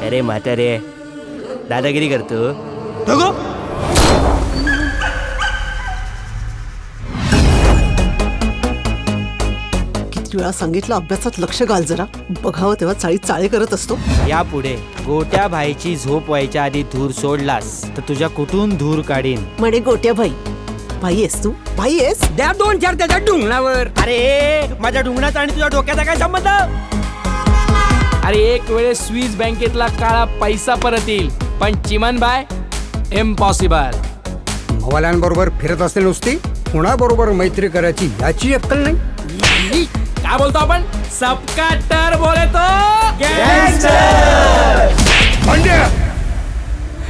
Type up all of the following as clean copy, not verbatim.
अरे म्हातारे दादागिरी करतो. किती वेळा सांगितलं अभ्यासात लक्ष घाल जरा. बघावं तेव्हा चाळी चाळे करत असतो. यापुढे गोट्या भाईची झोप व्हायच्या आधी धूर सोडलास तर तुझ्या कुठून धूर काढीन. म्हणे गोट्या भाई. भाई आहेस तू? भाई आहेस? द्या 2-4 त्याच्या ढुंगणावर. अरे माझ्या ढुंगणाचा आणि तुझ्या डोक्याचा काय संबंध. अरे एक वेळेस स्विस बँकेतला काळा पैसा परत येईल, पण चिमन बाय इम्पॉसिबल. मवाल्यांबरोबर फिरत असते नुसती, कुणाबरोबर मैत्री करायची याची अक्कल नाही. काय बोलतो आपण? सबका टर बोले तो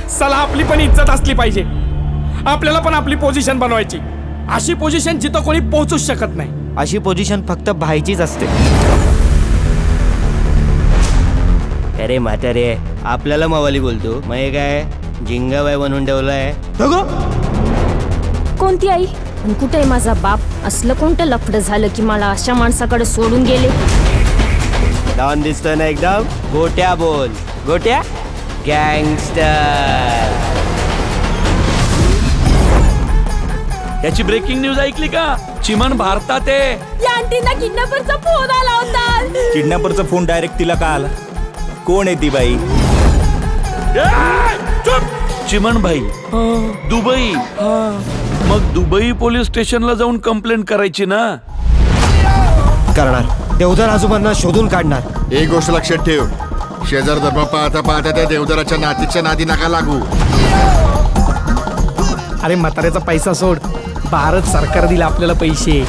चला, आपली पण इज्जत असली पाहिजे. आपल्याला पण आपली पोझिशन बनवायची. अशी पोझिशन जिथं कोणी पोहोचूच शकत नाही. अशी पोझिशन फक्त भाईचीच असते. अरे म्हातारे आपल्याला मावाली बोलतो, मग हे काय जिंगाबाई बनवून ठेवलाय. कोणती आई आणि कुठे आहे माझा बाप? असलं कोणतं लफडं झालं की मला अशा माणसाकडे सोडून गेले? डॉन दिसतोय ना एकदम. गोट्या बोल. गोट्या गँगस्टर. याची ब्रेकिंग न्यूज ऐकली का? चिमन भारतात आहे. या आंटीना किडनॅपरचा फोन आला होता. किडनॅपरचा फोन डायरेक्ट तिला का आला? कोण आहे ती बाई? चिमन भाई दुबई. मग दुबई पोलीस स्टेशनला जाऊन कंप्लेंट करायची ना. करणार. देवधर आजोबांना शोधून काढणार. एक गोष्ट लक्षात ठेव, शेजार धर्म पाहता पाहता त्या देवदराच्या नातीच्या नादी नका लागू. अरे म्हाताऱ्याचा पैसा सोड, भारत सरकार दिला आपल्याला पैसे.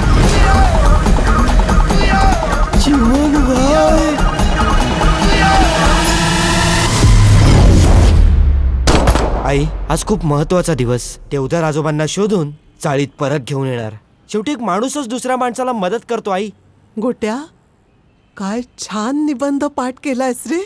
आई आज खूप महत्वाचा दिवस. देवधर आजोबांना शोधून चाळीत परत घेऊन येणार. शेवटी एक माणूसच दुसऱ्या माणसाला मदत करतो. आई गोट्या काय छान निबंध पाठ केलायस रे.